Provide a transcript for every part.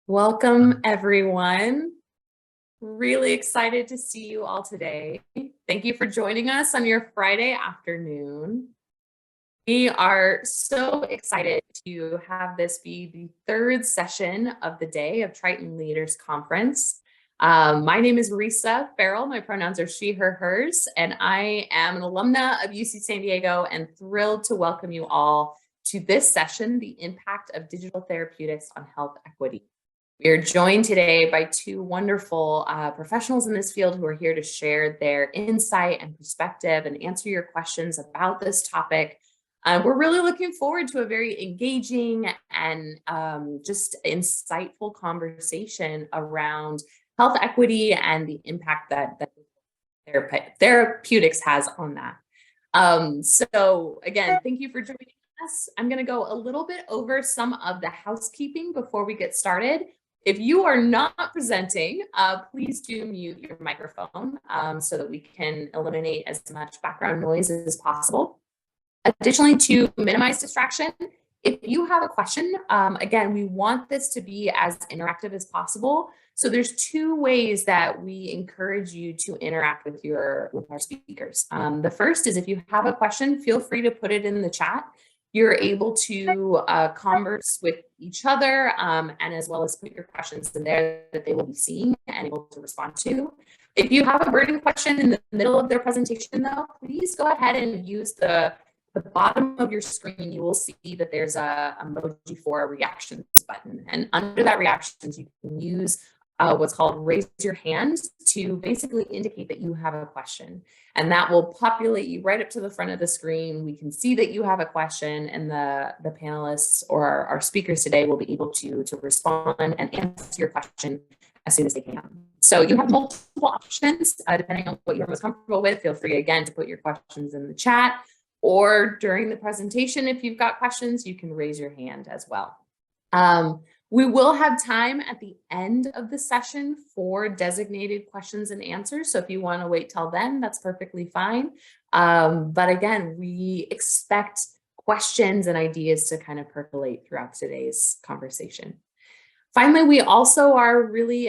Welcome, everyone. Really excited to see you all today. Thank you for joining us on your Friday afternoon. We are so excited to have this be the third session of the day of Triton Leaders Conference. My name is Marisa Farrell. My pronouns are she, her, hers, and I am an alumna of UC San Diego and thrilled to welcome you all to this session, The Impact of Digital Therapeutics on Health Equity. We are joined today by two wonderful professionals in this field who are here to share their insight and perspective and answer your questions about this topic. We're really looking forward to a very engaging and just insightful conversation around health equity and the impact that therapeutics has on that. So again, thank you for joining us. I'm going to go a little bit over some of the housekeeping before we get started. If you are not presenting, please do mute your microphone so that we can eliminate as much background noise as possible. Additionally, to minimize distraction, if you have a question, again, we want this to be as interactive as possible. So there's two ways that we encourage you to interact with our speakers. The first is if you have a question, feel free to put it in the chat. You're able to converse with each other and as well as put your questions in there that they will be seeing and able to respond to. If you have a burning question in the middle of their presentation, though, please go ahead and use the bottom of your screen. You will see that there's a emoji for a reactions button. And under that reactions, you can use what's called raise your hand to basically indicate that you have a question. And that will populate you right up to the front of the screen. We can see that you have a question, and the panelists or our speakers today will be able to respond and answer your question as soon as they can. So you have multiple options depending on what you're most comfortable with. Feel free again to put your questions in the chat, or during the presentation, if you've got questions, you can raise your hand as well. We will have time at the end of the session for designated questions and answers. So if you want to wait till then, that's perfectly fine. But again, we expect questions and ideas to kind of percolate throughout today's conversation. Finally, we also are really,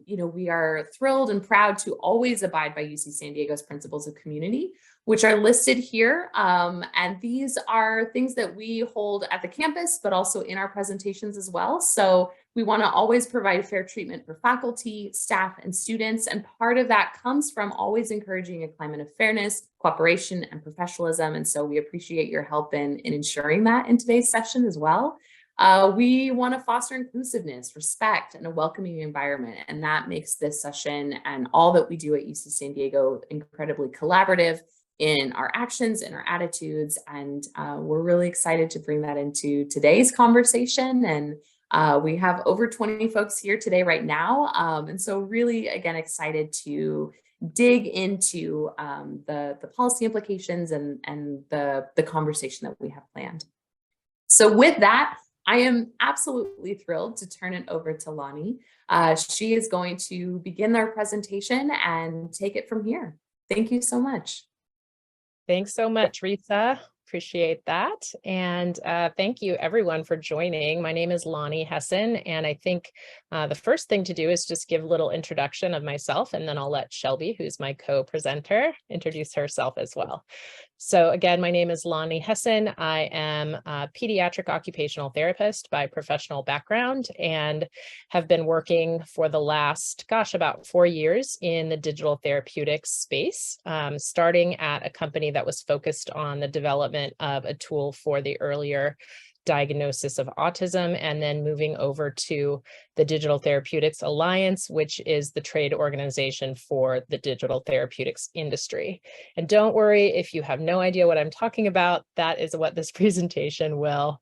we are thrilled and proud to always abide by UC San Diego's principles of community, which are listed here. And these are things that we hold at the campus, but also in our presentations as well. So we want to always provide fair treatment for faculty, staff, and students. And part of that comes from always encouraging a climate of fairness, cooperation, and professionalism. And so we appreciate your help in ensuring that in today's session as well. We want to foster inclusiveness, respect, and a welcoming environment. And that makes this session and all that we do at UC San Diego incredibly collaborative in our actions and our attitudes. And we're really excited to bring that into today's conversation. And we have over 20 folks here today right now. And so really, again, excited to dig into the policy implications and the conversation that we have planned. So with that, I am absolutely thrilled to turn it over to Lani. She is going to begin our presentation and take it from here. Thank you so much. Thanks so much, Risa. Appreciate that. And thank you everyone for joining. My name is Lani Hessen, and I think the first thing to do is just give a little introduction of myself, and then I'll let Shelby, who's my co-presenter, introduce herself as well. So again, my name is Lani Hessen. I am a pediatric occupational therapist by professional background and have been working for the last, about 4 years in the digital therapeutics space, starting at a company that was focused on the development of a tool for the earlier diagnosis of autism, and then moving over to the Digital Therapeutics Alliance, which is the trade organization for the digital therapeutics industry. And don't worry if you have no idea what I'm talking about, that is what this presentation will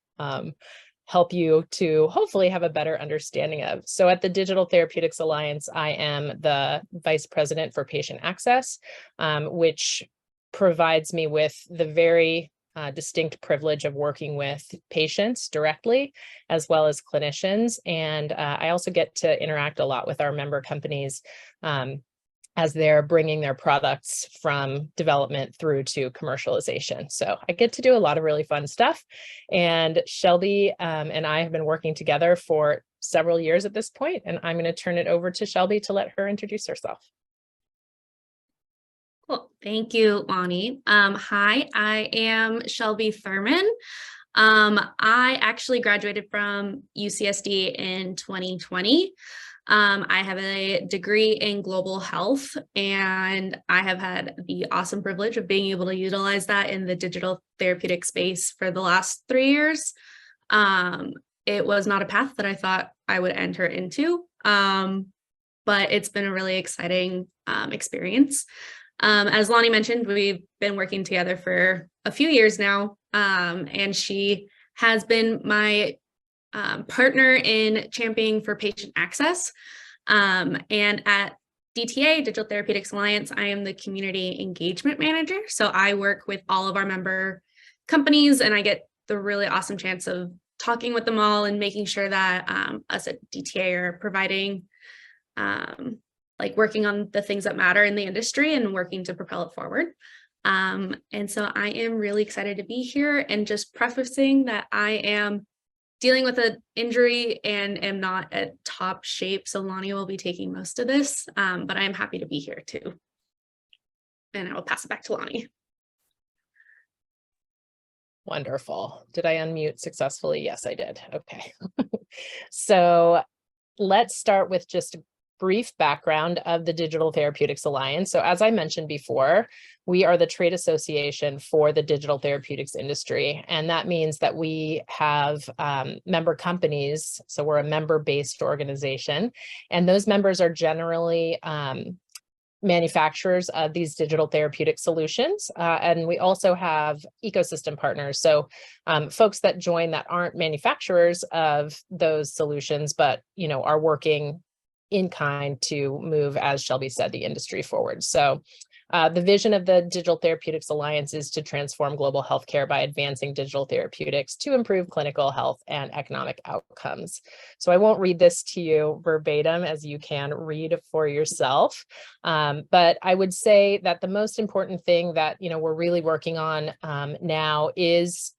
help you to hopefully have a better understanding of. So at the Digital Therapeutics Alliance, I am the Vice President for Patient Access, which provides me with the very distinct privilege of working with patients directly, as well as clinicians. And I also get to interact a lot with our member companies as they're bringing their products from development through to commercialization. So I get to do a lot of really fun stuff. And Shelby and I have been working together for several years at this point, and I'm going to turn it over to Shelby to let her introduce herself. Cool. Thank you, Lani. Hi, I am Shelby Thurman. I actually graduated from UCSD in 2020. I have a degree in global health, and I have had the awesome privilege of being able to utilize that in the digital therapeutic space for the last 3 years. It was not a path that I thought I would enter into, but it's been a really exciting experience. As Lani mentioned, we've been working together for a few years now, and she has been my partner in championing for patient access. And at DTA, Digital Therapeutics Alliance, I am the community engagement manager. So I work with all of our member companies, and I get the really awesome chance of talking with them all and making sure that us at DTA are providing working on the things that matter in the industry and working to propel it forward. And so I am really excited to be here, and just prefacing that I am dealing with an injury and am not at top shape. So Lani will be taking most of this, but I am happy to be here too. And I will pass it back to Lani. Wonderful. Did I unmute successfully? Yes, I did. Okay. So let's start with just a brief background of the Digital Therapeutics Alliance. So as I mentioned before, we are the trade association for the digital therapeutics industry. And that means that we have member companies. So we're a member-based organization. And those members are generally manufacturers of these digital therapeutic solutions. And we also have ecosystem partners. So folks that join that aren't manufacturers of those solutions, but are working in kind to move, as Shelby said, the industry forward. So the vision of the Digital Therapeutics Alliance is to transform global healthcare by advancing digital therapeutics to improve clinical health and economic outcomes. So I won't read this to you verbatim, as you can read for yourself. But I would say that the most important thing that we're really working on now is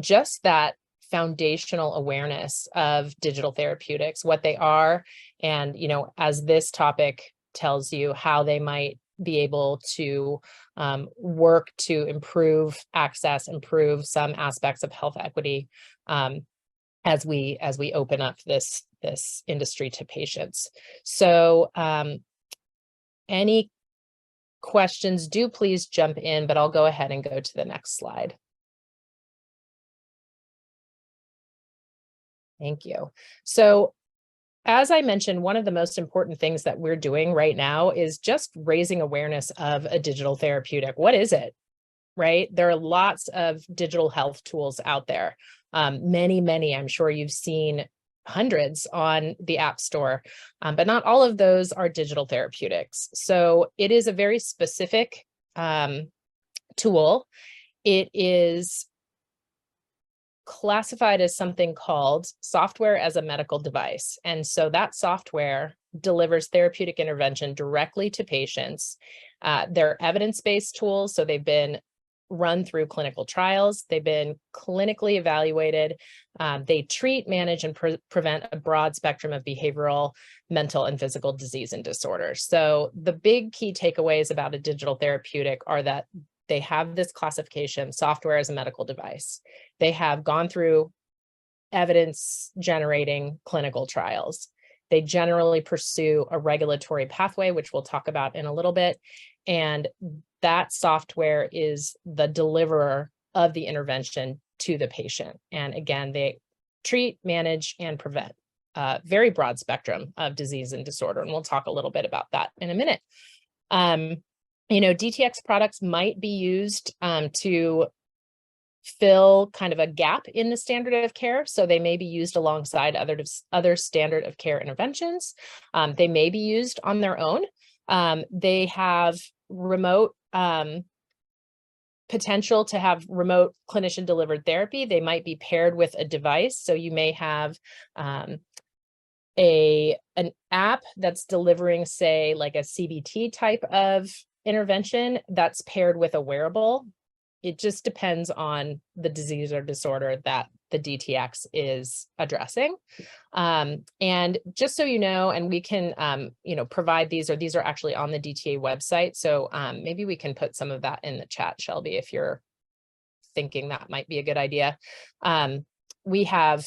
just that foundational awareness of digital therapeutics, what they are, and as this topic tells you, how they might be able to work to improve access, improve some aspects of health equity as we open up this industry to patients. So any questions, do please jump in, but I'll go ahead and go to the next slide. Thank you. So as I mentioned, one of the most important things that we're doing right now is just raising awareness of a digital therapeutic. What is it, right? There are lots of digital health tools out there. Many, I'm sure you've seen hundreds on the App Store, but not all of those are digital therapeutics. So it is a very specific tool. It is classified as something called software as a medical device. And so that software delivers therapeutic intervention directly to patients. They're evidence-based tools, so they've been run through clinical trials. They've been clinically evaluated. They treat, manage, and prevent a broad spectrum of behavioral, mental, and physical disease and disorders. So the big key takeaways about a digital therapeutic are that they have this classification, software as a medical device. They have gone through evidence generating clinical trials. They generally pursue a regulatory pathway, which we'll talk about in a little bit. And that software is the deliverer of the intervention to the patient. And again, they treat, manage, and prevent a very broad spectrum of disease and disorder. And we'll talk a little bit about that in a minute. DTX products might be used to fill kind of a gap in the standard of care. So they may be used alongside other standard of care interventions. They may be used on their own. They have remote potential to have remote clinician delivered therapy. They might be paired with a device. So you may have an app that's delivering, say, like a CBT type of intervention that's paired with a wearable It just depends on the disease or disorder that the DTX is addressing. And just so you know, and we can, provide these, or these are actually on the DTA website. So maybe we can put some of that in the chat, Shelby, if you're thinking that might be a good idea. We have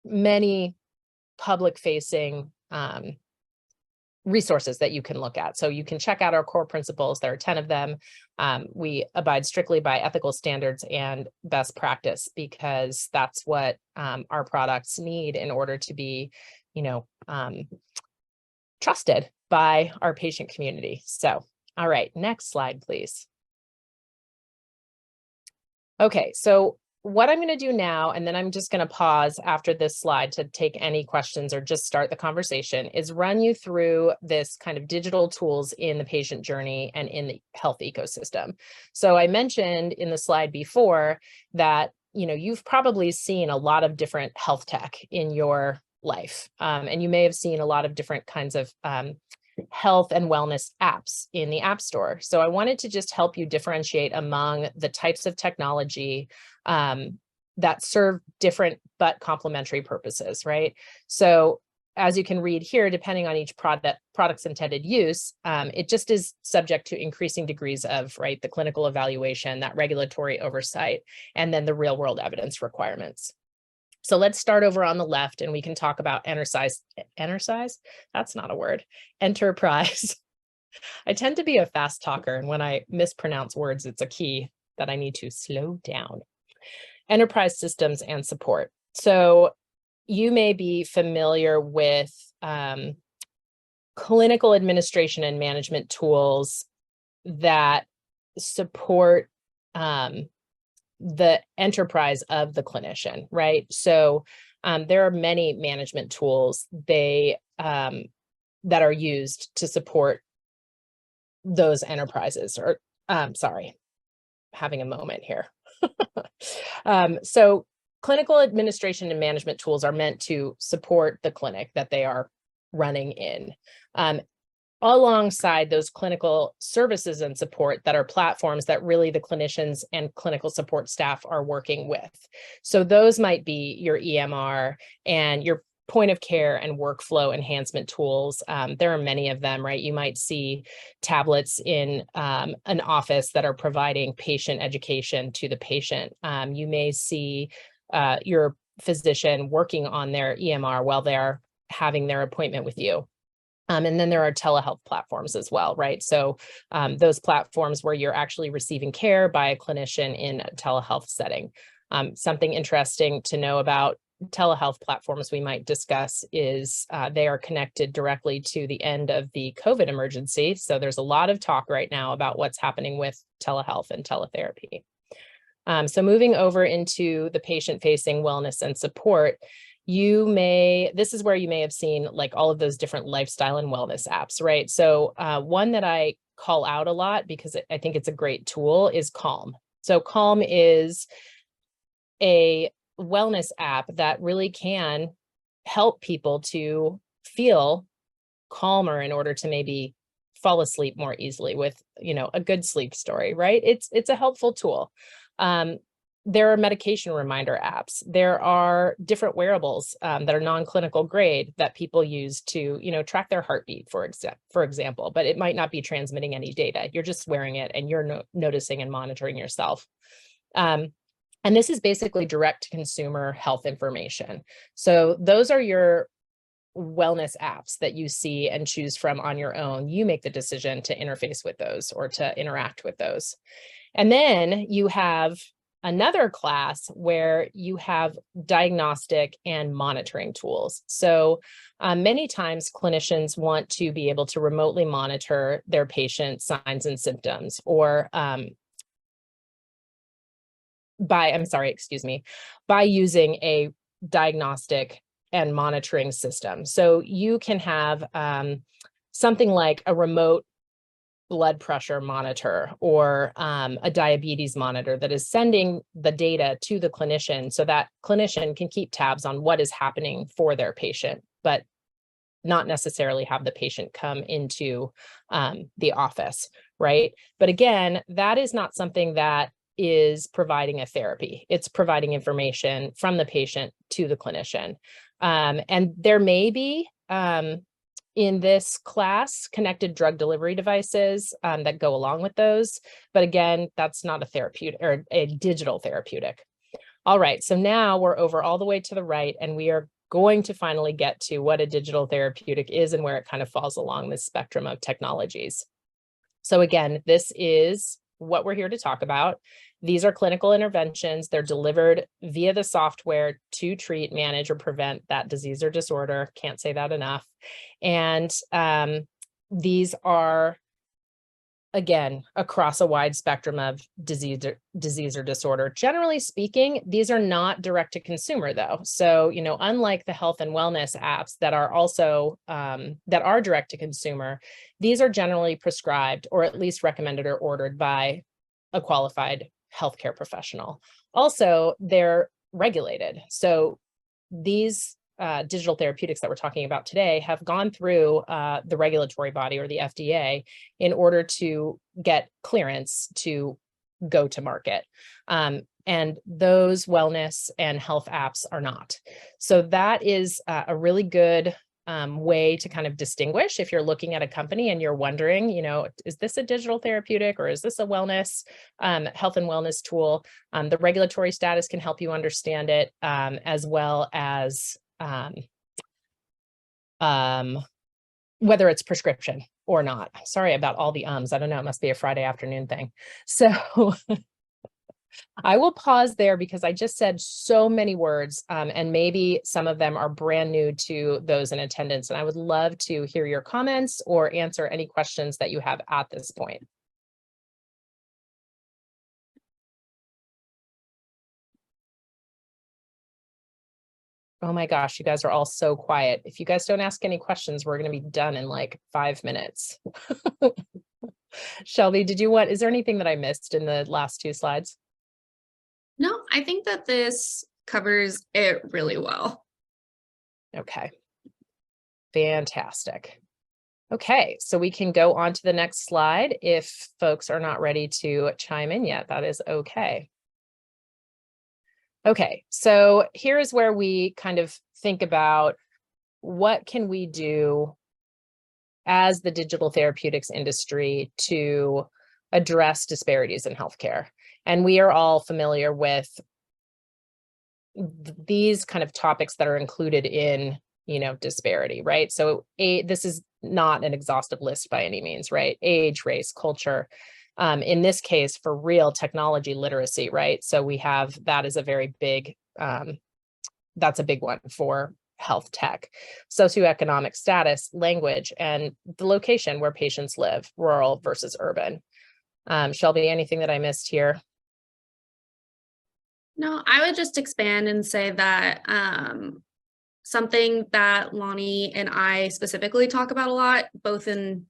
many public-facing resources that you can look at. So you can check out our core principles. There are 10 of them. We abide strictly by ethical standards and best practice, because that's what our products need in order to be, trusted by our patient community. So, all right, next slide, please. Okay, so what I'm going to do now, and then I'm just going to pause after this slide to take any questions or just start the conversation, is run you through this kind of digital tools in the patient journey and in the health ecosystem. So I mentioned in the slide before that, you've probably seen a lot of different health tech in your life, and you may have seen a lot of different kinds of health and wellness apps in the App Store. So I wanted to just help you differentiate among the types of technology that serve different but complementary purposes, right? So as you can read here, depending on each product's intended use, it just is subject to increasing degrees of, the clinical evaluation, that regulatory oversight, and then the real world evidence requirements. So let's start over on the left, and we can talk about enterprise. That's not a word. Enterprise. I tend to be a fast talker, and when I mispronounce words, it's a key that I need to slow down. Enterprise systems and support. So you may be familiar with clinical administration and management tools that support the enterprise of the clinician, right? So there are many management tools that are used to support those enterprises, or sorry, having a moment here. So clinical administration and management tools are meant to support the clinic that they are running in. Alongside those clinical services and support that are platforms that really the clinicians and clinical support staff are working with. So those might be your EMR and your point of care and workflow enhancement tools. There are many of them, right? You might see tablets in an office that are providing patient education to the patient. You may see your physician working on their EMR while they're having their appointment with you. And then there are telehealth platforms as well, right? So those platforms where you're actually receiving care by a clinician in a telehealth setting. Something interesting to know about telehealth platforms we might discuss is they are connected directly to the end of the COVID emergency. So there's a lot of talk right now about what's happening with telehealth and teletherapy. So moving over into the patient-facing wellness and support, this is where you may have seen like all of those different lifestyle and wellness apps, right? So one that I call out a lot because I think it's a great tool is Calm. So Calm is a wellness app that really can help people to feel calmer in order to maybe fall asleep more easily with, a good sleep story, right? It's a helpful tool. There are medication reminder apps. There are different wearables that are non-clinical grade that people use to, track their heartbeat, for example, but it might not be transmitting any data. You're just wearing it and you're noticing and monitoring yourself. And this is basically direct to consumer health information. So those are your wellness apps that you see and choose from on your own. You make the decision to interface with those or to interact with those. And then you have another class where you have diagnostic and monitoring tools. So many times clinicians want to be able to remotely monitor their patient signs and symptoms, or by using a diagnostic and monitoring system. So you can have something like a remote blood pressure monitor or a diabetes monitor that is sending the data to the clinician so that clinician can keep tabs on what is happening for their patient, but not necessarily have the patient come into the office, right? But again, that is not something that is providing a therapy. It's providing information from the patient to the clinician. And there may be, in this class, connected drug delivery devices that go along with those. But again, that's not a therapeutic or a digital therapeutic. All right, so now we're over all the way to the right, and we are going to finally get to what a digital therapeutic is and where it kind of falls along the spectrum of technologies. So again, this is what we're here to talk about. These are clinical interventions. They're delivered via the software to treat, manage, or prevent that disease or disorder. Can't say that enough. And these are, again, across a wide spectrum of disease or disorder. Generally speaking, these are not direct to consumer though. So, you know, unlike the health and wellness apps that are also, that are direct to consumer, these are generally prescribed or at least recommended or ordered by a qualified healthcare professional. Also, they're regulated. So these digital therapeutics that we're talking about today have gone through the regulatory body or the FDA in order to get clearance to go to market. And those wellness and health apps are not. So that is a really good way to kind of distinguish if you're looking at a company and you're wondering, you know, is this a digital therapeutic or is this a wellness, health and wellness tool? The regulatory status can help you understand it, as well as whether it's prescription or not. Sorry about all the ums. I don't know. It must be a Friday afternoon thing. So I will pause there because I just said so many words, and maybe some of them are brand new to those in attendance. And I would love to hear your comments or answer any questions that you have at this point. Oh my gosh, you guys are all so quiet. If you guys don't ask any questions, we're going to be done in like 5 minutes. Shelby, is there anything that I missed in the last 2 slides? No, I think that this covers it really well. Okay. Fantastic. Okay, so we can go on to the next slide if folks are not ready to chime in yet. That is okay. Okay, so here is where we kind of think about what can we do as the digital therapeutics industry to address disparities in healthcare. And we are all familiar with these kind of topics that are included in, you know, disparity, right? So this is not an exhaustive list by any means, right? Age, race, culture. In this case, for real, technology literacy, right? So we have that as a very big, that's a big one for health tech. Socioeconomic status, language, and the location where patients live, rural versus urban. Shelby, anything that I missed here? No, I would just expand and say that something that Lani and I specifically talk about a lot, both in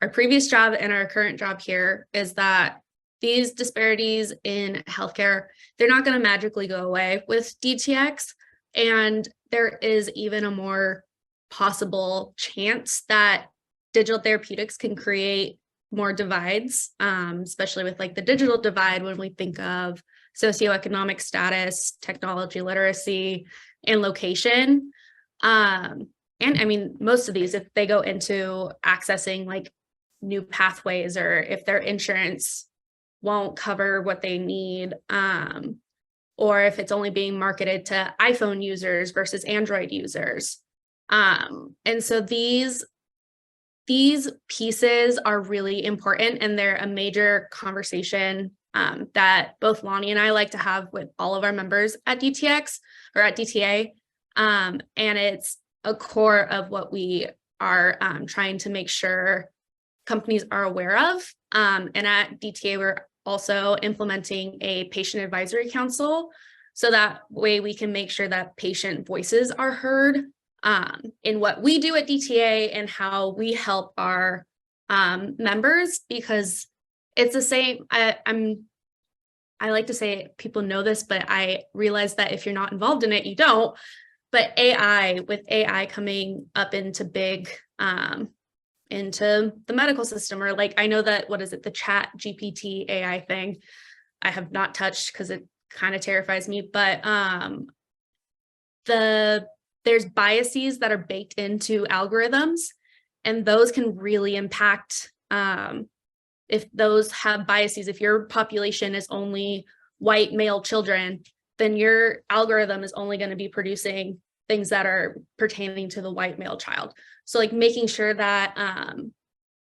our previous job and our current job here, is that these disparities in healthcare, they're not going to magically go away with DTX. And there is even a more possible chance that digital therapeutics can create more divides, especially with like the digital divide when we think of socioeconomic status, technology literacy, and location. And I mean, most of these, if they go into accessing like new pathways or if their insurance won't cover what they need, or if it's only being marketed to iPhone users versus Android users. And so these pieces are really important, and they're a major conversation that both Lani and I like to have with all of our members at DTX or at DTA. And it's a core of what we are trying to make sure companies are aware of. And at DTA, we're also implementing a patient advisory council. So that way we can make sure that patient voices are heard in what we do at DTA and how we help our members, because it's the same. I like to say people know this, but I realize that if you're not involved in it, you don't. But with AI coming up into into the medical system, or like, I know that, what is it, the Chat GPT AI thing, I have not touched because it kind of terrifies me, but there's biases that are baked into algorithms, and those can really impact, if those have biases. If your population is only white male children, then your algorithm is only going to be producing things that are pertaining to the white male child. So like making sure that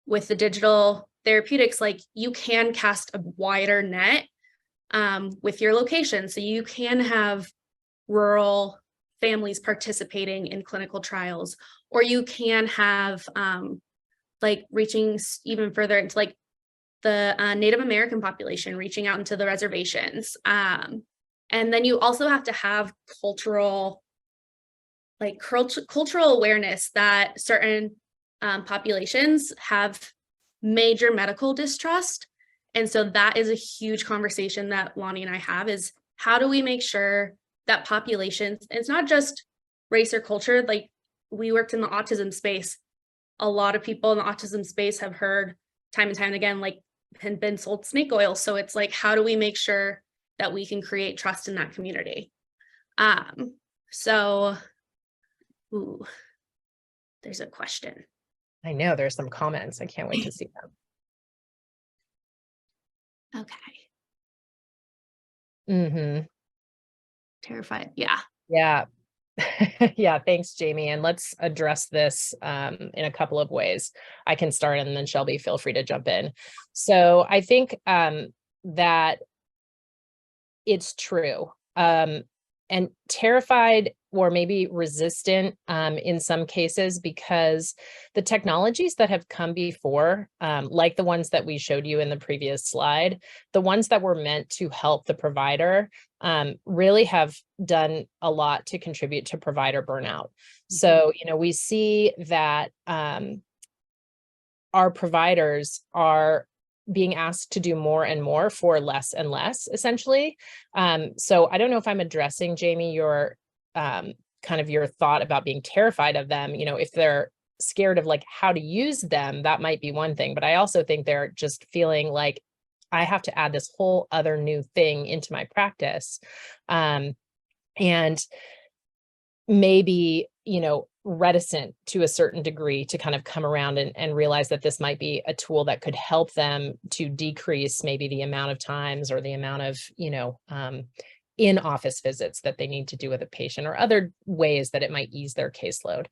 with the digital therapeutics, like you can cast a wider net with your location. So you can have rural families participating in clinical trials, or you can have like reaching even further into like the Native American population, reaching out into the reservations. And then you also have to have cultural awareness that certain populations have major medical distrust. And so that is a huge conversation that Lani and I have, is how do we make sure that populations, it's not just race or culture, like we worked in the autism space. A lot of people in the autism space have heard time and time again, like been sold snake oil. So it's like, how do we make sure that we can create trust in that community? Ooh, there's a question. I know there's some comments. I can't wait to see them. Okay. Terrified. Yeah. Yeah. Yeah. Thanks, Jamie. And let's address this in a couple of ways. I can start, and then Shelby, feel free to jump in. So I think that it's true. And terrified, or maybe resistant in some cases, because the technologies that have come before, like the ones that we showed you in the previous slide, the ones that were meant to help the provider, really have done a lot to contribute to provider burnout. So, we see that our providers are being asked to do more and more for less and less, essentially. So I don't know if I'm addressing, Jamie, your kind of your thought about being terrified of them. If they're scared of like how to use them, that might be one thing. But I also think they're just feeling like I have to add this whole other new thing into my practice. And maybe, reticent to a certain degree to kind of come around and realize that this might be a tool that could help them to decrease maybe the amount of times or the amount of, in-office visits that they need to do with a patient, or other ways that it might ease their caseload.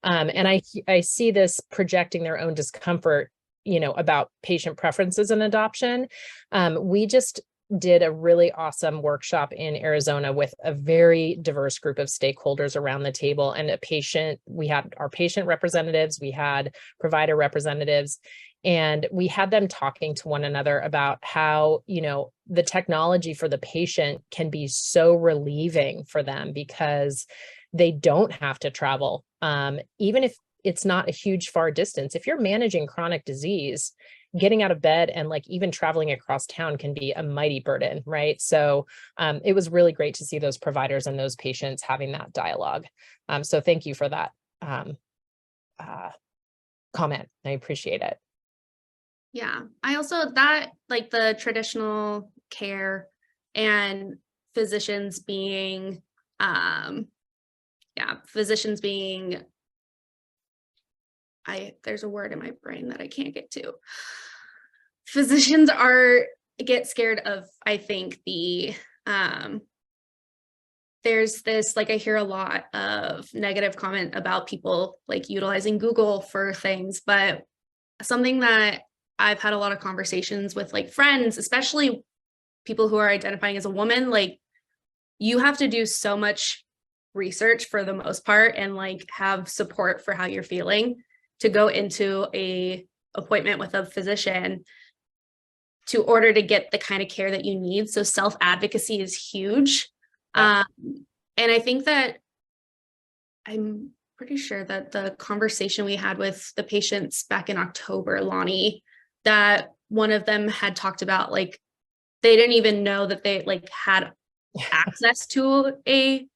And I see this projecting their own discomfort, about patient preferences and adoption. We just did a really awesome workshop in Arizona with a very diverse group of stakeholders around the table, and we had our patient representatives, we had provider representatives, and we had them talking to one another about how, the technology for the patient can be so relieving for them because they don't have to travel. Even if it's not a huge far distance, if you're managing chronic disease, getting out of bed and like even traveling across town can be a mighty burden, right? So it was really great to see those providers and those patients having that dialogue. So thank you for that comment. I appreciate it. Yeah, I also, that like the traditional care and physicians being, there's a word in my brain that I can't get to. Physicians get scared of, I think, there's this, like, I hear a lot of negative comment about people like utilizing Google for things, but something that I've had a lot of conversations with like friends, especially people who are identifying as a woman, like you have to do so much research for the most part and like have support for how you're feeling to go into a appointment with a physician to order to get the kind of care that you need. So self-advocacy is huge. And I think that I'm pretty sure that the conversation we had with the patients back in October, Lani, that one of them had talked about, like, they didn't even know that they like had access to a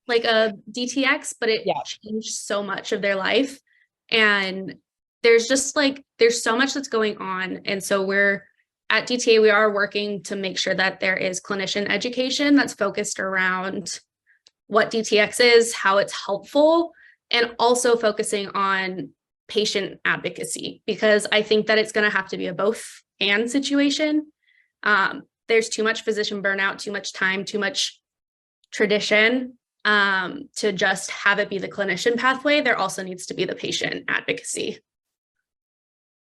DTX, but it changed so much of their life. And there's just like, there's so much that's going on. And so we're at DTA, we are working to make sure that there is clinician education that's focused around what DTX is, how it's helpful, and also focusing on patient advocacy, because I think that it's going to have to be a both and situation. There's too much physician burnout, too much time, too much tradition to just have it be the clinician pathway. There also needs to be the patient advocacy.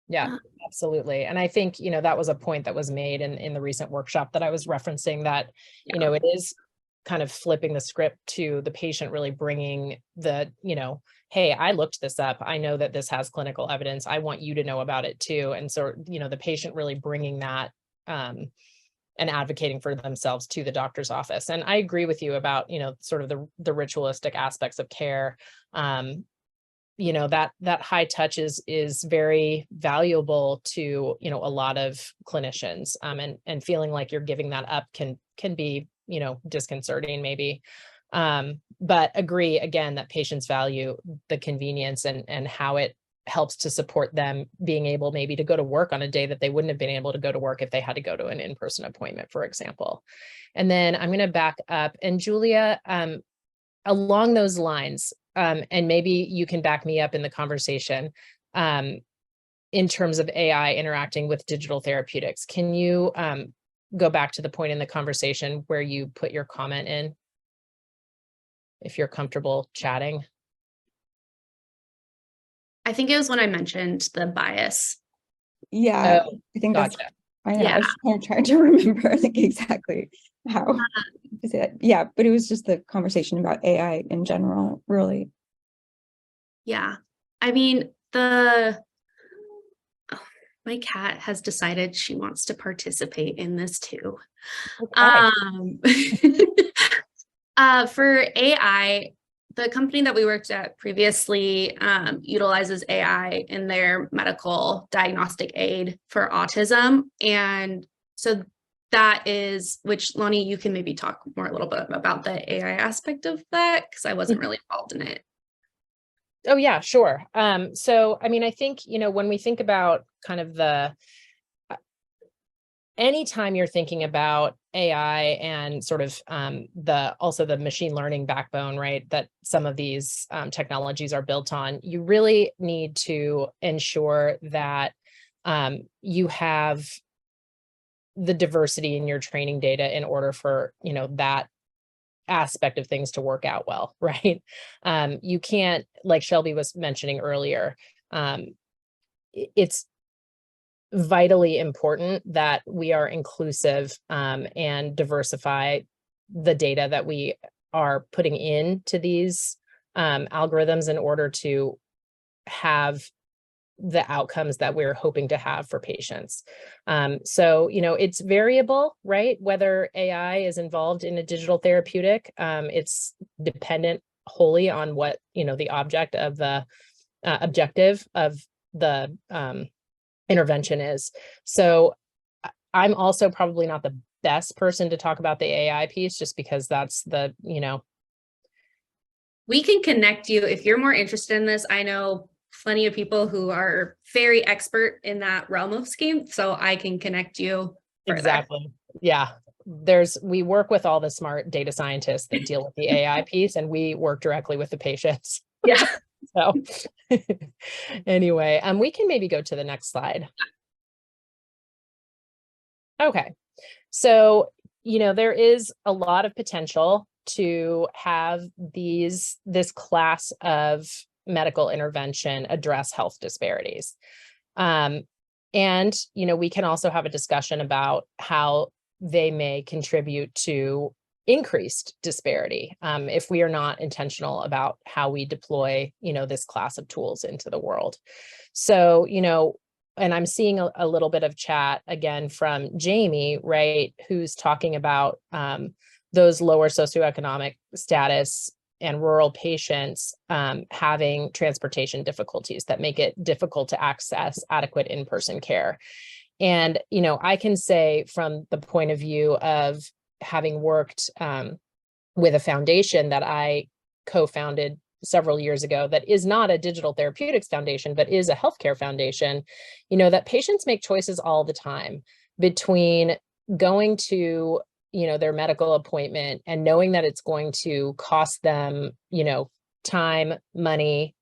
Yeah, absolutely. And I think, that was a point that was made in the recent workshop that I was referencing, that, it is kind of flipping the script to the patient really bringing the, hey, I looked this up. I know that this has clinical evidence. I want you to know about it too. And so, the patient really bringing that and advocating for themselves to the doctor's office. And I agree with you about, sort of the ritualistic aspects of care. That high touch is very valuable to, a lot of clinicians, and feeling like you're giving that up can be, disconcerting maybe. But agree again that patients value the convenience and how it helps to support them being able maybe to go to work on a day that they wouldn't have been able to go to work if they had to go to an in-person appointment, for example. And then I'm going to back up, and Julia, along those lines, and maybe you can back me up in the conversation, in terms of AI interacting with digital therapeutics. Can you go back to the point in the conversation where you put your comment in, if you're comfortable chatting? I think it was when I mentioned the bias. Yeah, Oh, I think gotcha. that's, I know, I was kind of trying to remember like exactly how to say that. Yeah, but it was just the conversation about AI in general, really. Yeah. I mean, my cat has decided she wants to participate in this too. Okay. For AI, the company that we worked at previously utilizes AI in their medical diagnostic aid for autism. And so that is, which Lani, you can maybe talk more a little bit about the AI aspect of that, because I wasn't really involved in it. Oh yeah, sure. So, I mean, I think, when we think about kind of anytime you're thinking about AI and sort of also the machine learning backbone, right, that some of these technologies are built on, you really need to ensure that you have the diversity in your training data in order for, that aspect of things to work out well, right? You can't, like Shelby was mentioning earlier, it's vitally important that we are inclusive and diversify the data that we are putting into these algorithms in order to have the outcomes that we're hoping to have for patients. So, it's variable, right? Whether AI is involved in a digital therapeutic, it's dependent wholly on what, the objective of the intervention is. So I'm also probably not the best person to talk about the AI piece, just because that's the, We can connect you if you're more interested in this. I know plenty of people who are very expert in that realm of scheme, so I can connect you further. Exactly. Yeah. We work with all the smart data scientists that deal with the AI piece, and we work directly with the patients. Yeah. So anyway, we can maybe go to the next slide. Okay. So, there is a lot of potential to have this class of medical intervention address health disparities. And, we can also have a discussion about how they may contribute to increased disparity if we are not intentional about how we deploy, this class of tools into the world. So, and I'm seeing a little bit of chat again from Jamie, right, who's talking about those lower socioeconomic status and rural patients having transportation difficulties that make it difficult to access adequate in-person care. And, I can say from the point of view of having worked with a foundation that I co-founded several years ago that is not a digital therapeutics foundation, but is a healthcare foundation, that patients make choices all the time between going to, their medical appointment and knowing that it's going to cost them, time, money,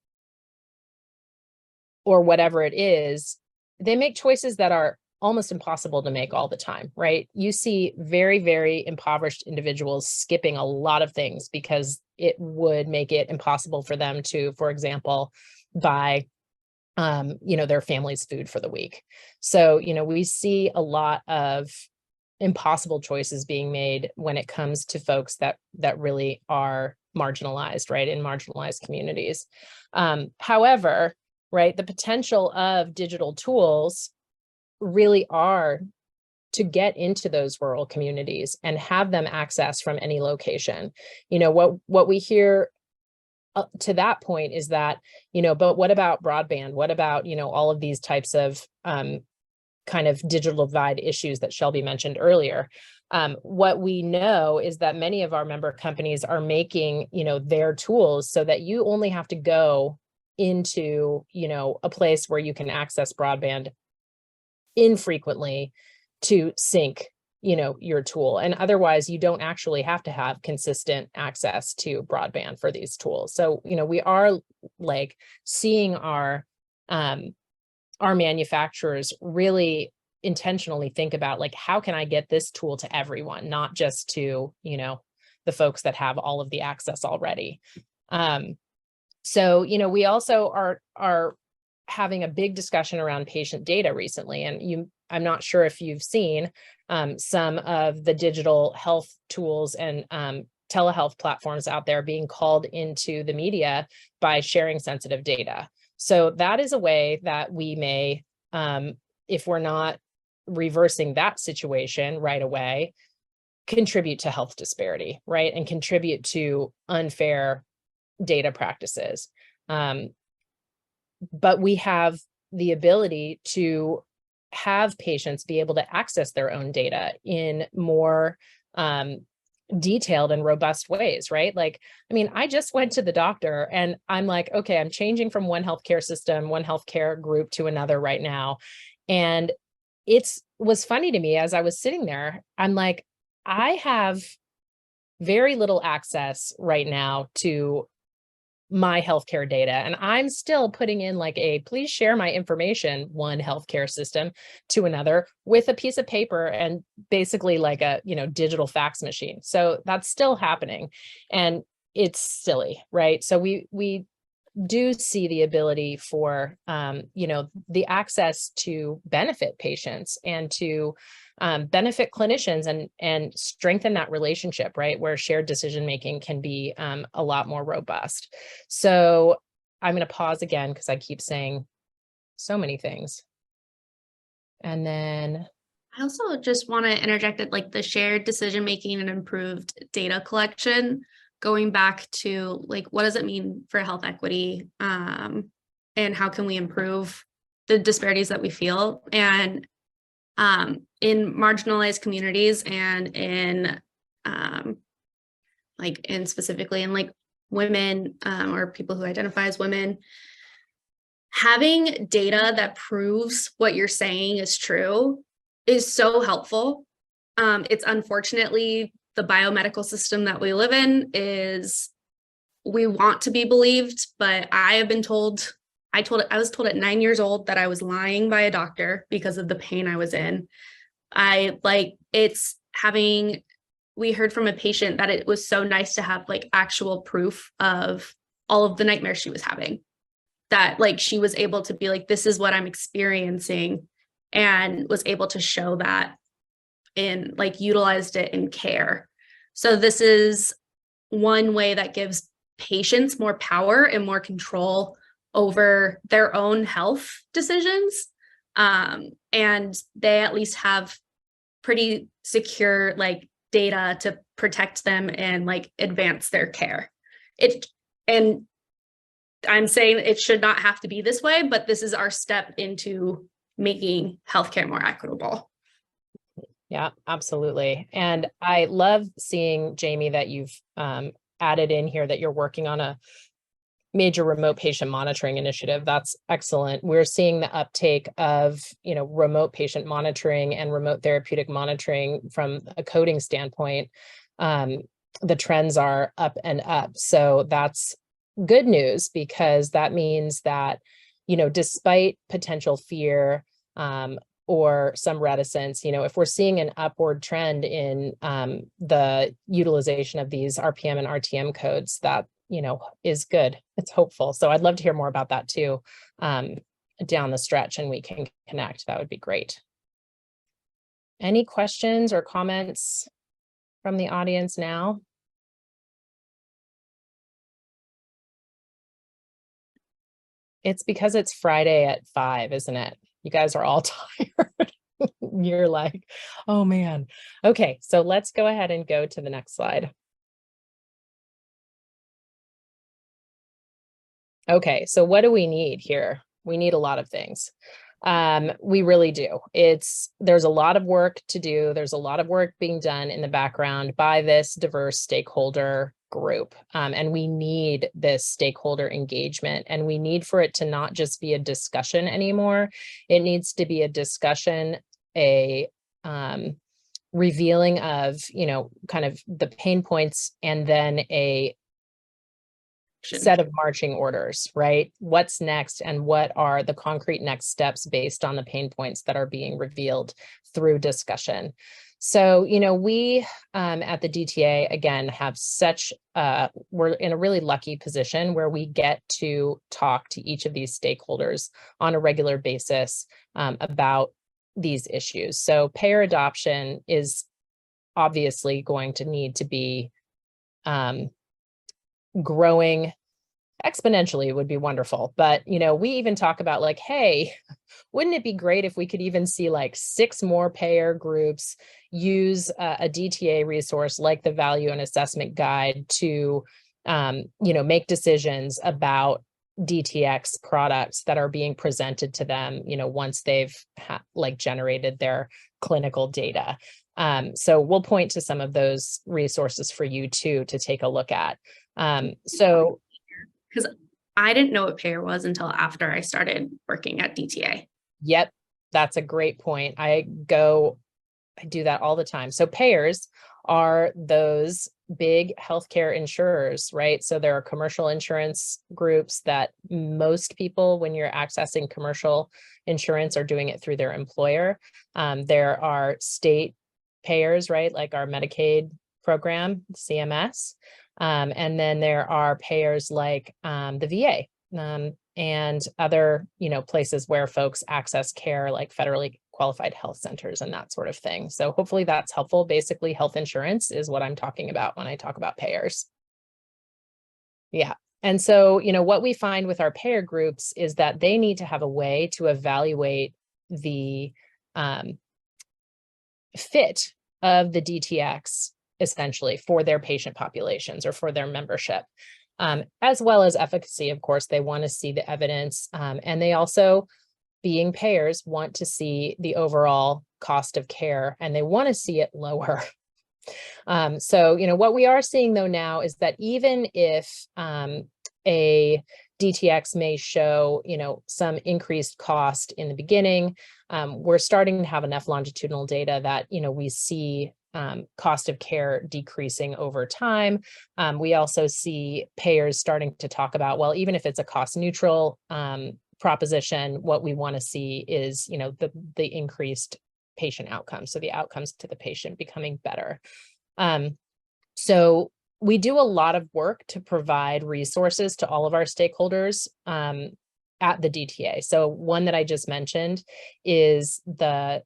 or whatever it is. They make choices that are almost impossible to make all the time, right? You see very, very impoverished individuals skipping a lot of things because it would make it impossible for them to, for example, buy, their family's food for the week. So, we see a lot of impossible choices being made when it comes to folks that really are marginalized, right, in marginalized communities. However, right, the potential of digital tools really are to get into those rural communities and have them access from any location. What we hear to that point is that, but what about broadband? What about, all of these types of kind of digital divide issues that Shelby mentioned earlier? What we know is that many of our member companies are making, their tools so that you only have to go into, a place where you can access broadband infrequently to sync, your tool. And otherwise you don't actually have to have consistent access to broadband for these tools. So, we are like seeing our manufacturers really intentionally think about like, how can I get this tool to everyone, not just to, the folks that have all of the access already. So, we also are having a big discussion around patient data recently. And I'm not sure if you've seen some of the digital health tools and telehealth platforms out there being called into the media by sharing sensitive data. So that is a way that we may, if we're not reversing that situation right away, contribute to health disparity, right? And contribute to unfair data practices. But we have the ability to have patients be able to access their own data in more detailed and robust ways, right? Like, I just went to the doctor and I'm like, okay, I'm changing from one healthcare system, one healthcare group to another right now. And was funny to me as I was sitting there, I'm like, I have very little access right now to my healthcare data. And I'm still putting in like please share my information, one healthcare system to another with a piece of paper and basically like a, digital fax machine. So that's still happening and it's silly, right? So we do see the ability for, the access to benefit patients and to benefit clinicians and strengthen that relationship, right? Where shared decision-making can be a lot more robust. So I'm going to pause again because I keep saying so many things. And then I also just want to interject that like the shared decision-making and improved data collection, going back to like, what does it mean for health equity and how can we improve the disparities that we feel? And in marginalized communities and in specifically in like women or people who identify as women, having data that proves what you're saying is true is so helpful. It's unfortunately the biomedical system that we live in is we want to be believed, but I have been told, I was told at 9 years old that I was lying by a doctor because of the pain I was in. We heard from a patient that it was so nice to have like actual proof of all of the nightmares she was having, that like she was able to be like, this is what I'm experiencing, and was able to show that and like utilized it in care. So this is one way that gives patients more power and more control over their own health decisions. And they at least have pretty secure like data to protect them and like advance their care. And I'm saying it should not have to be this way, but this is our step into making healthcare more equitable. Yeah, absolutely. And I love seeing, Jamie, that you've added in here that you're working on major remote patient monitoring initiative. That's excellent. We're seeing the uptake of, remote patient monitoring and remote therapeutic monitoring from a coding standpoint. The trends are up and up. So that's good news, because that means that, despite potential fear, or some reticence, if we're seeing an upward trend in the utilization of these RPM and RTM codes, that, is good. It's hopeful. So I'd love to hear more about that too, down the stretch, and we can connect. That would be great. Any questions or comments from the audience now? It's because it's Friday at 5, isn't it? You guys are all tired. You're like, oh man. Okay, so let's go ahead and go to the next slide. Okay, so what do we need here? We need a lot of things. We really do. There's a lot of work to do. There's a lot of work being done in the background by this diverse stakeholder group. And we need this stakeholder engagement, and we need for it to not just be a discussion anymore. It needs to be a discussion, a revealing of, kind of the pain points, and then a set of marching orders, right? What's next, and what are the concrete next steps based on the pain points that are being revealed through discussion. So, we at the DTA, again, have we're in a really lucky position where we get to talk to each of these stakeholders on a regular basis about these issues. So payer adoption is obviously going to need to be growing exponentially. Would be wonderful. But, we even talk about like, hey, wouldn't it be great if we could even see like 6 more payer groups use a DTA resource like the Value and Assessment Guide to, make decisions about DTX products that are being presented to them, once they've generated their clinical data. So we'll point to some of those resources for you too, to take a look at. So, because I didn't know what payer was until after I started working at DTA. Yep, that's a great point. I do that all the time. So payers are those big healthcare insurers, right? So there are commercial insurance groups that most people, when you're accessing commercial insurance, are doing it through their employer. There are state payers, right? Like our Medicaid program, CMS. And then there are payers like the VA and other, places where folks access care, like federally qualified health centers and that sort of thing. So hopefully that's helpful. Basically, health insurance is what I'm talking about when I talk about payers. Yeah. And so, what we find with our payer groups is that they need to have a way to evaluate the fit of the DTX essentially for their patient populations or for their membership, as well as efficacy. Of course, they want to see the evidence, and they also, being payers, want to see the overall cost of care, and they want to see it lower. So, what we are seeing though now is that even if a DTX may show, some increased cost in the beginning, we're starting to have enough longitudinal data that, we see cost of care decreasing over time. We also see payers starting to talk about, well, even if it's a cost neutral proposition, what we want to see is, the increased patient outcomes. So the outcomes to the patient becoming better. So we do a lot of work to provide resources to all of our stakeholders at the DTA. So one that I just mentioned is the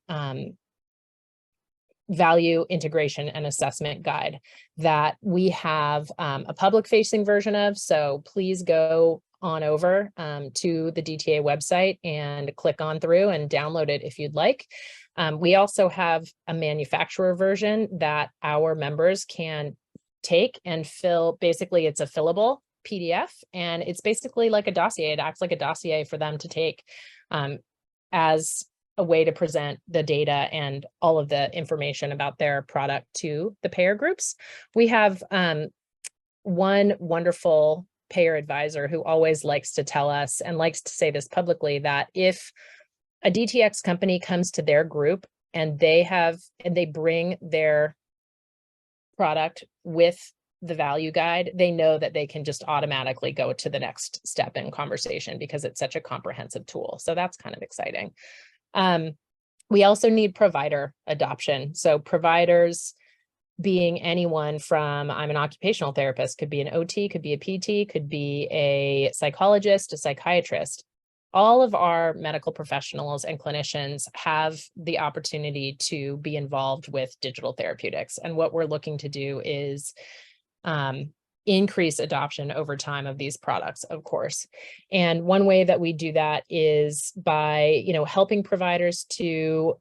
Value Integration and Assessment Guide that we have a public facing version of. So please go on over to the DTA website and click on through and download it if you'd like. We also have a manufacturer version that our members can take and fill. Basically, it's a fillable PDF, and it's basically like a dossier. It acts like a dossier for them to take as a way to present the data and all of the information about their product to the payer groups. We have one wonderful payer advisor who always likes to tell us and likes to say this publicly, that if a DTX company comes to their group and they bring their product with the value guide, they know that they can just automatically go to the next step in conversation because it's such a comprehensive tool. So that's kind of exciting. We also need provider adoption. So providers being anyone from, I'm an occupational therapist, could be an OT, could be a PT, could be a psychologist, a psychiatrist. All of our medical professionals and clinicians have the opportunity to be involved with digital therapeutics. And what we're looking to do is increase adoption over time of these products, of course. And one way that we do that is by, helping providers to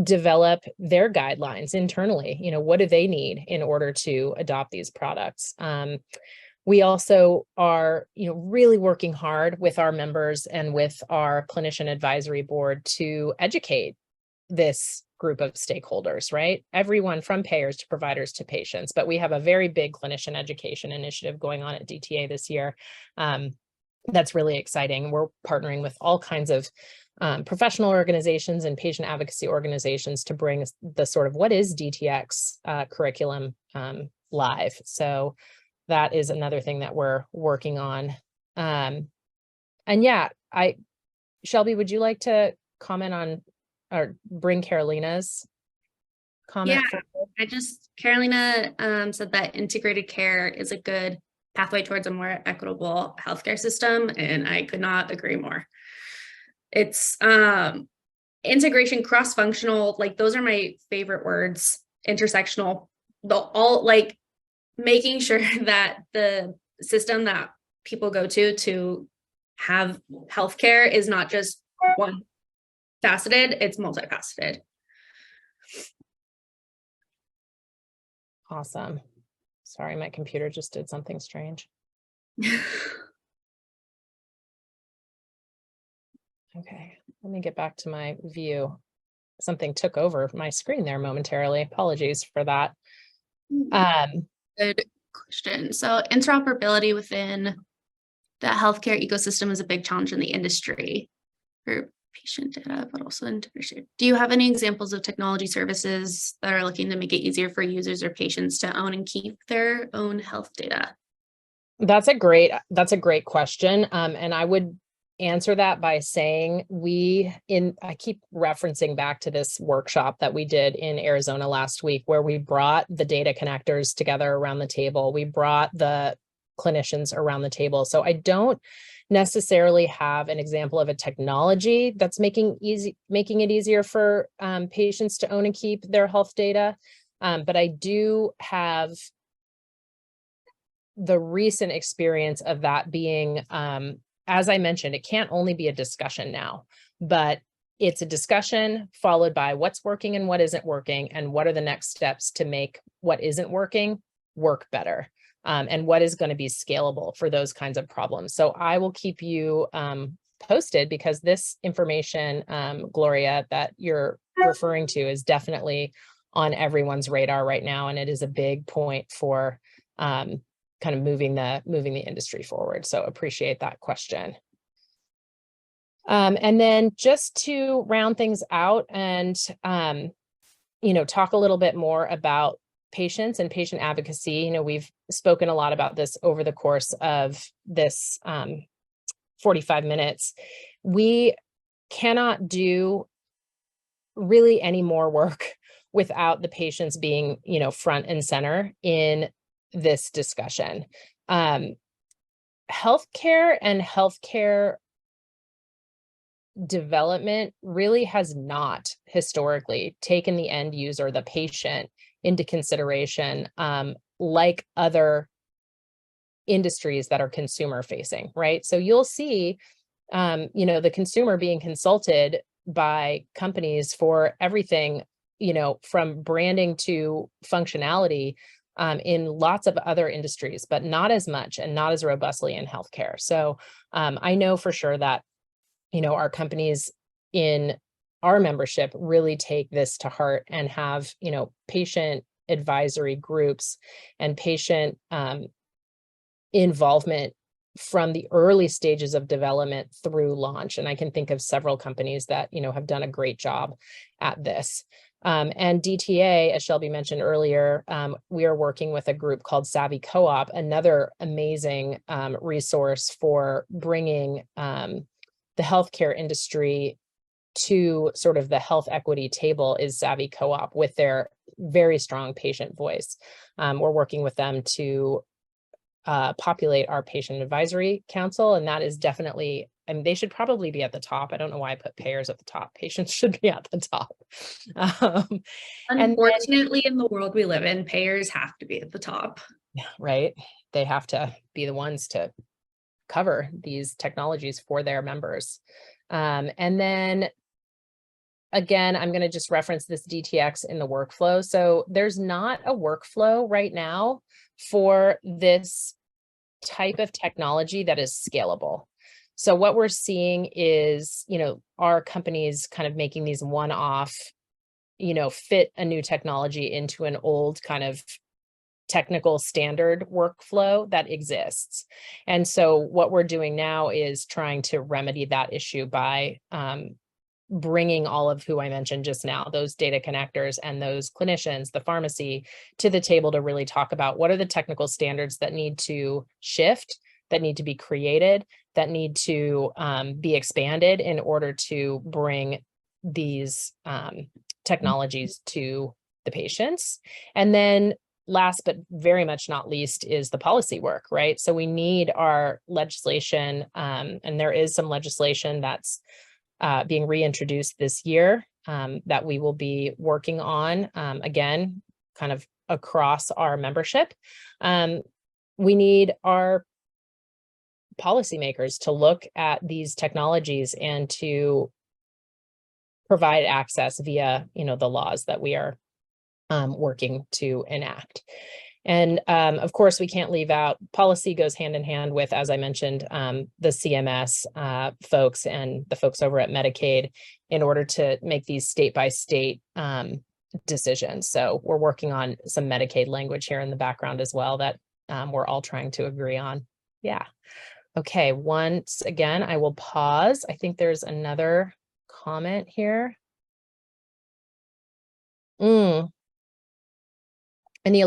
develop their guidelines internally. What do they need in order to adopt these products? We also are, really working hard with our members and with our clinician advisory board to educate this group of stakeholders, right? Everyone from payers to providers to patients. But we have a very big clinician education initiative going on at DTA this year. That's really exciting. We're partnering with all kinds of professional organizations and patient advocacy organizations to bring the sort of what is DTX curriculum live. So that is another thing that we're working on. And yeah, Shelby, would you like to comment on or bring Carolina's comment? Yeah, Carolina said that integrated care is a good pathway towards a more equitable healthcare system, and I could not agree more. It's integration, cross-functional, like those are my favorite words, intersectional, making sure that the system that people go to have healthcare is not just one faceted, it's multifaceted. Awesome. Sorry, my computer just did something strange. Okay, let me get back to my view. Something took over my screen there momentarily. Apologies for that. Good question. So interoperability within the healthcare ecosystem is a big challenge in the industry for patient data, but also integration. Do you have any examples of technology services that are looking to make it easier for users or patients to own and keep their own health data? That's a great question. And I would answer that by saying I keep referencing back to this workshop that we did in Arizona last week, where we brought the data connectors together around the table. We brought the clinicians around the table. So I don't necessarily have an example of a technology that's making it easier for patients to own and keep their health data. But I do have the recent experience of that being, as I mentioned, it can't only be a discussion now, but it's a discussion followed by what's working and what isn't working, and what are the next steps to make what isn't working work better, and what is going to be scalable for those kinds of problems. So I will keep you posted, because this information, Gloria, that you're referring to is definitely on everyone's radar right now, and it is a big point for kind of moving the industry forward. So appreciate that question. And then just to round things out and, talk a little bit more about patients and patient advocacy. We've spoken a lot about this over the course of this 45 minutes. We cannot do really any more work without the patients being, front and center in this discussion. Healthcare and healthcare development really has not historically taken the end user, the patient, into consideration like other industries that are consumer facing, right? So you'll see, the consumer being consulted by companies for everything, from branding to functionality, in lots of other industries, but not as much and not as robustly in healthcare. So I know for sure that, our companies in our membership really take this to heart and have, patient advisory groups and patient involvement from the early stages of development through launch. And I can think of several companies that, have done a great job at this. And DTA, as Shelby mentioned earlier, we are working with a group called Savvy Co-op, another amazing resource for bringing the healthcare industry to sort of the health equity table is Savvy Co-op with their very strong patient voice. We're working with them to populate our patient advisory council, and that is definitely, they should probably be at the top. I don't know why I put payers at the top. Patients should be at the top. Unfortunately, in the world we live in, payers have to be at the top. Right. They have to be the ones to cover these technologies for their members. And then again, I'm going to just reference this DTX in the workflow. So there's not a workflow right now for this type of technology that is scalable. So what we're seeing is, our companies kind of making these one-off, fit a new technology into an old kind of technical standard workflow that exists. And so what we're doing now is trying to remedy that issue by bringing all of who I mentioned just now, those data connectors and those clinicians, the pharmacy, to the table to really talk about what are the technical standards that need to shift, that need to be created, that need to be expanded in order to bring these technologies to the patients. And then last, but very much not least, is the policy work, right? So we need our legislation, and there is some legislation that's being reintroduced this year that we will be working on, again, kind of across our membership. We need our policymakers to look at these technologies and to provide access via, the laws that we are working to enact. And of course, we can't leave out, policy goes hand in hand with, as I mentioned, the CMS folks and the folks over at Medicaid in order to make these state by state decisions. So we're working on some Medicaid language here in the background as well that we're all trying to agree on. Yeah. Okay. Once again, I will pause. I think there's another comment here. In the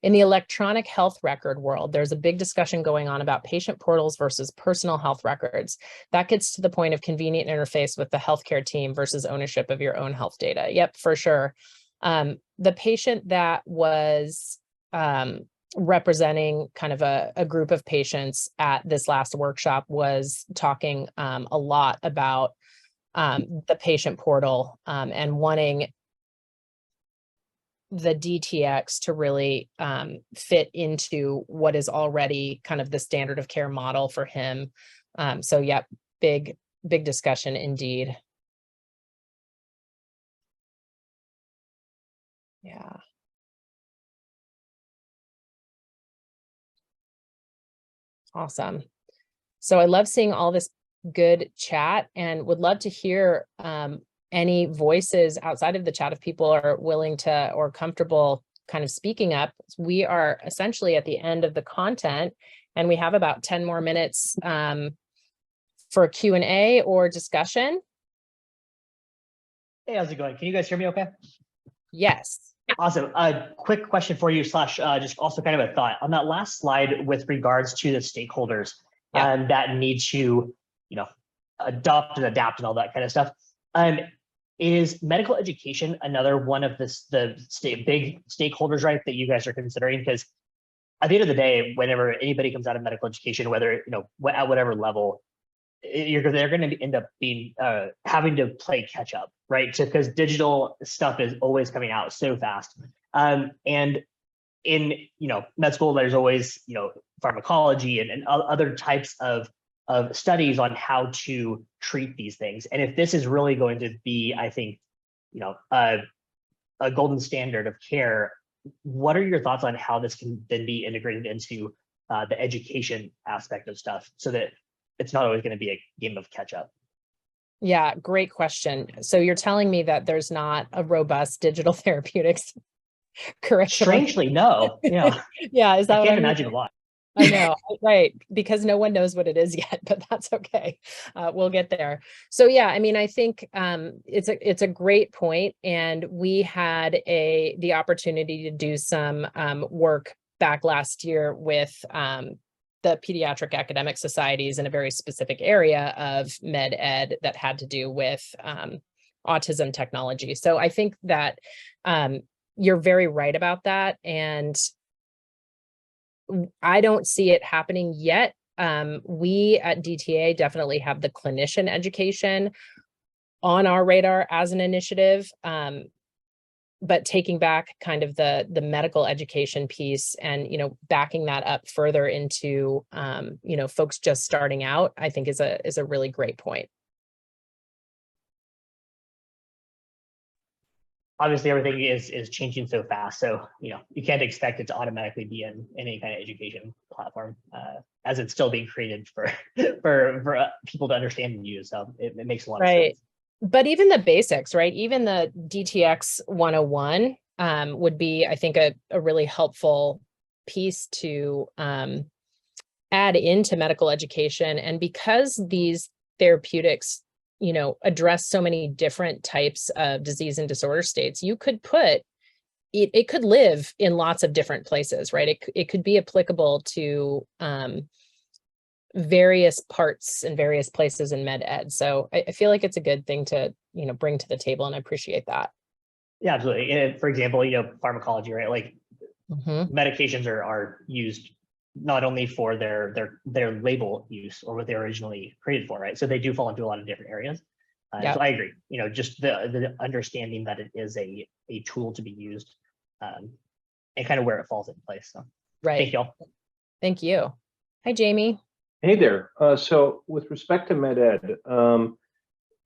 in the electronic health record world, there's a big discussion going on about patient portals versus personal health records. That gets to the point of convenient interface with the healthcare team versus ownership of your own health data. Yep, for sure. The patient that was representing kind of a group of patients at this last workshop was talking a lot about the patient portal and wanting the DTX to really fit into what is already kind of the standard of care model for him. So yep, big discussion indeed. Yeah. Awesome. So I love seeing all this good chat and would love to hear any voices outside of the chat if people are willing to or comfortable kind of speaking up. We are essentially at the end of the content and we have about 10 more minutes for Q&A or discussion. Hey, how's it going? Can you guys hear me okay? Yes. Awesome. A quick question for you slash just also kind of a thought on that last slide with regards to the stakeholders that need to, adopt and adapt and all that kind of stuff. Is medical education another one of the big stakeholders, right, that you guys are considering? Because at the end of the day, whenever anybody comes out of medical education, whether at whatever level, they're going to end up being having to play catch up, right? So because digital stuff is always coming out so fast, and in med school, there's always pharmacology and other types of studies on how to treat these things. And if this is really going to be, I think, a golden standard of care, what are your thoughts on how this can then be integrated into the education aspect of stuff so that it's not always going to be a game of catch up? Yeah, great question. So you're telling me that there's not a robust digital therapeutics curriculum. Strangely, no. Yeah. Yeah, is that I what can't I mean? imagine why. I know, right? Because no one knows what it is yet, but that's okay. We'll get there. So yeah, I mean, I think it's a great point, and we had the opportunity to do some work back last year with the pediatric academic societies in a very specific area of med ed that had to do with autism technology. So I think that you're very right about that, and I don't see it happening yet. We at DTA definitely have the clinician education on our radar as an initiative, but taking back kind of the medical education piece and, backing that up further into, folks just starting out, I think is a really great point. Obviously, everything is changing so fast, so you can't expect it to automatically be in any kind of education platform, as it's still being created for people to understand and use. So it makes a lot of sense. But even the basics, right? Even the DTX 101 would be, I think, a really helpful piece to add into medical education. And because these therapeutics address so many different types of disease and disorder states, you could put it could live in lots of different places, right? It could be applicable to various parts and various places in med ed. So I feel like it's a good thing to bring to the table, and I appreciate that. Yeah, absolutely. And for example, pharmacology, right? Like medications are used not only for their label use or what they're originally created for, right? So they do fall into a lot of different areas. So I agree. Just the understanding that it is a tool to be used, and kind of where it falls into place. So thank you all. Thank you. Hi, Jamie. Hey there. So with respect to med ed,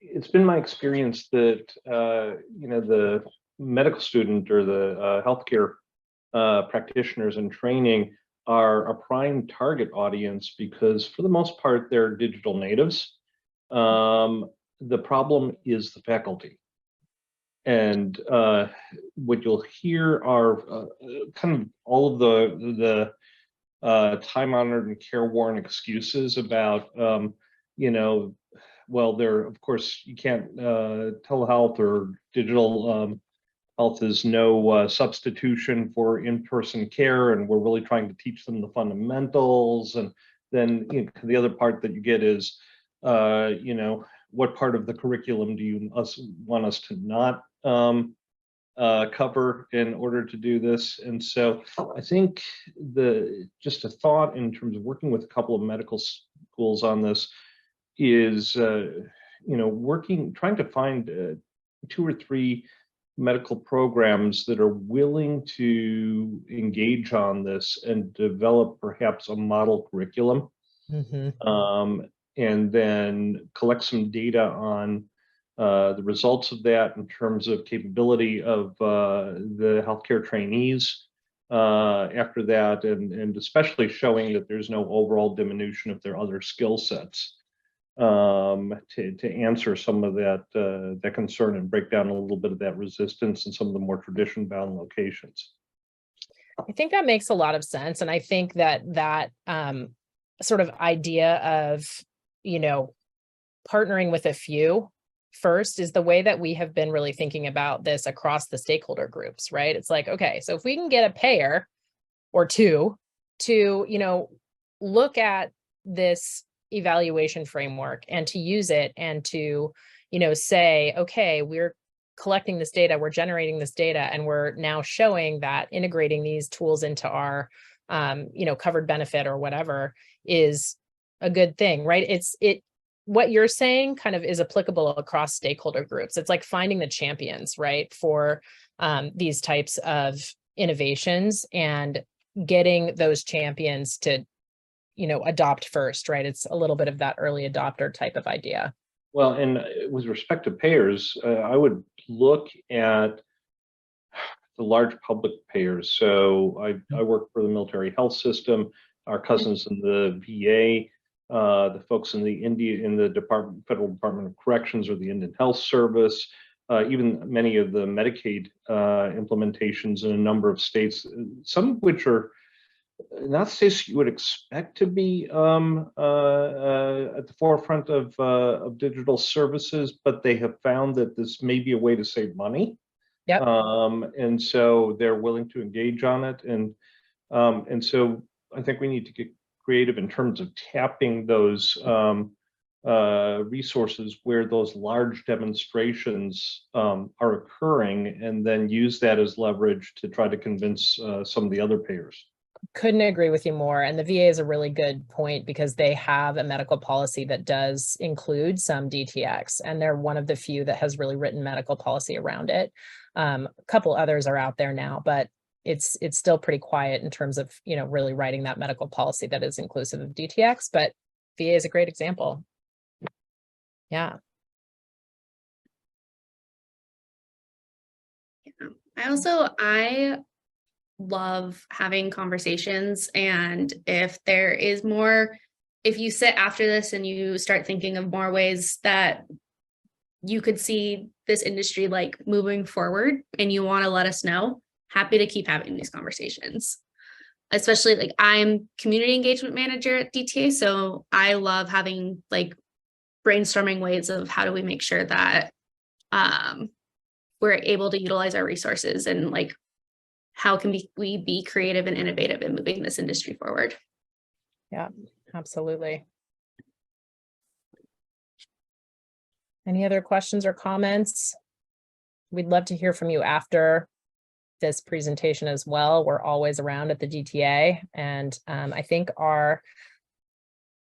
it's been my experience that the medical student or the healthcare practitioners in training are a prime target audience because for the most part, they're digital natives. The problem is the faculty. And what you'll hear are kind of all of the time-honored and careworn excuses about, well, there, of course, you can't, telehealth or digital health is no substitution for in-person care, and we're really trying to teach them the fundamentals. And then the other part that you get is, what part of the curriculum do you want us to not cover in order to do this? And so I think just a thought in terms of working with a couple of medical schools on this is, trying to find 2 or 3 medical programs that are willing to engage on this and develop perhaps a model curriculum, and then collect some data on the results of that in terms of capability of the healthcare trainees after that, and especially showing that there's no overall diminution of their other skill sets, to answer some of that concern and break down a little bit of that resistance in some of the more tradition-bound locations. I think that makes a lot of sense, and I think that sort of idea of partnering with a few first is the way that we have been really thinking about this across the stakeholder groups, right? It's like, okay, so if we can get a payer or two to, look at this evaluation framework and to use it and to, say, okay, we're collecting this data, we're generating this data, and we're now showing that integrating these tools into our, covered benefit or whatever is a good thing, right? What you're saying kind of is applicable across stakeholder groups. It's like finding the champions, right, for these types of innovations and getting those champions to, adopt first, right? It's a little bit of that early adopter type of idea. Well, and with respect to payers, I would look at the large public payers. So I work for the military health system, our cousins in the VA, the folks in the Federal Department of Corrections or the Indian Health Service, even many of the Medicaid implementations in a number of states, some of which are not states you would expect to be at the forefront of digital services, but they have found that this may be a way to save money. Yep. And so they're willing to engage on it. And so I think we need to get creative in terms of tapping those resources where those large demonstrations are occurring, and then use that as leverage to try to convince some of the other payers. Couldn't agree with you more. And the VA is a really good point because they have a medical policy that does include some DTX, and they're one of the few that has really written medical policy around it. A couple others are out there now, but it's still pretty quiet in terms of, you know, really writing that medical policy that is inclusive of DTX, but VA is a great example. Yeah. I love having conversations, and if there is more, if you sit after this and you start thinking of more ways that you could see this industry like moving forward and you want to let us know, happy to keep having these conversations. Especially like I'm community engagement manager at DTA, so I love having like brainstorming ways of how do we make sure that we're able to utilize our resources, and like how can we be creative and innovative in moving this industry forward. Yeah, absolutely. Any other questions or comments? We'd love to hear from you after this presentation as well. We're always around at the DTA, and I think our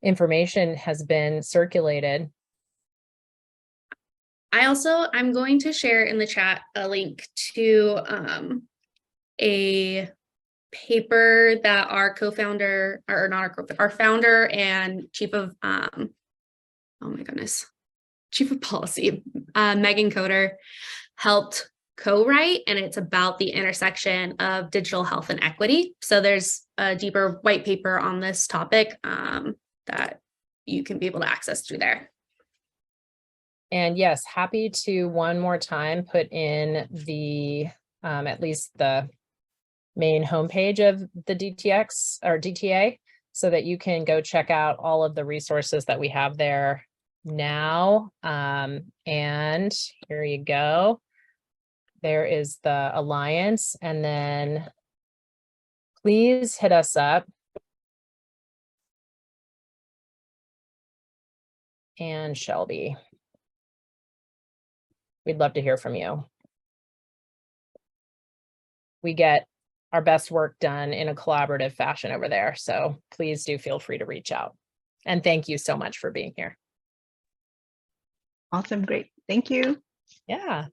information has been circulated. I'm going to share in the chat a link to a paper that our co-founder, or not our co-founder, our founder and chief of chief of policy, Megan Coder, helped co-write, and it's about the intersection of digital health and equity. So there's a deeper white paper on this topic that you can be able to access through there. And yes, happy to one more time put in the at least the main homepage of the DTX or DTA, so that you can go check out all of the resources that we have there now. And here you go. There is the Alliance, and then please hit us up. And Shelby, we'd love to hear from you. We get our best work done in a collaborative fashion over there, so please do feel free to reach out. And thank you so much for being here. Awesome, great, thank you. Yeah.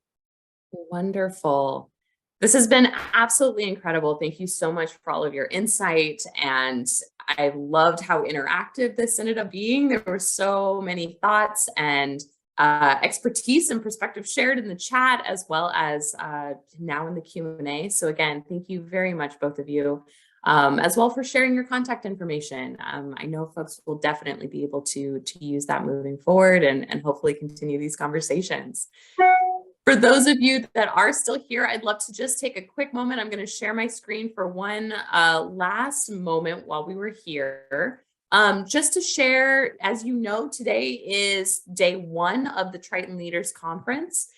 Wonderful. This has been absolutely incredible. Thank you so much for all of your insight. And I loved how interactive this ended up being. There were so many thoughts and expertise and perspective shared in the chat, as well as now in the Q&A. So again, thank you very much, both of you, as well for sharing your contact information. I know folks will definitely be able to use that moving forward and hopefully continue these conversations. For those of you that are still here, I'd love to just take a quick moment. I'm going to share my screen for one last moment while we were here. Just to share, as you know, today is day one of the Triton Leaders Conference.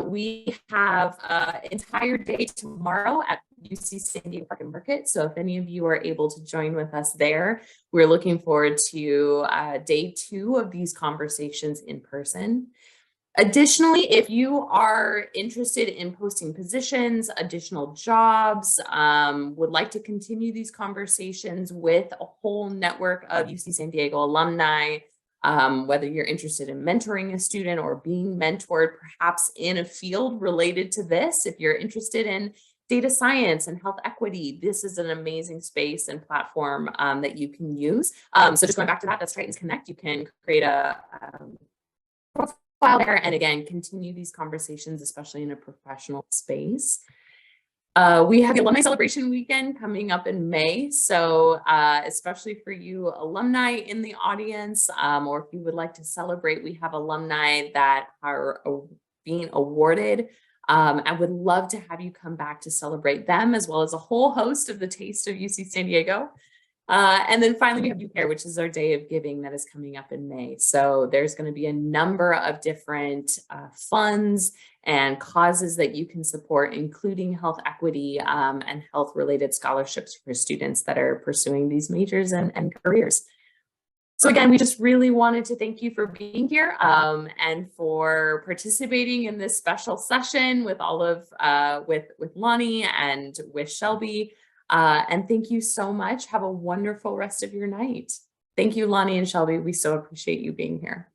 We have an entire day tomorrow at UC San Diego Park and Market. So if any of you are able to join with us there, we're looking forward to day two of these conversations in person. Additionally, if you are interested in posting positions, additional jobs, would like to continue these conversations with a whole network of UC San Diego alumni, whether you're interested in mentoring a student or being mentored perhaps in a field related to this, if you're interested in data science and health equity, this is an amazing space and platform that you can use. So just going back to that, that's Triton's Connect. You can create a profile there, and again, continue these conversations, especially in a professional space. We have the Alumni Celebration Weekend coming up in May. So especially for you alumni in the audience, or if you would like to celebrate, we have alumni that are being awarded. I would love to have you come back to celebrate them, as well as a whole host of the Taste of UC San Diego. And then finally, we have You Care, which is our day of giving that is coming up in May. So there's going to be a number of different funds and causes that you can support, including health equity and health related scholarships for students that are pursuing these majors and careers. So again, we just really wanted to thank you for being here and for participating in this special session with all of with Lani and with Shelby. And thank you so much. Have a wonderful rest of your night. Thank you, Lani and Shelby. We so appreciate you being here.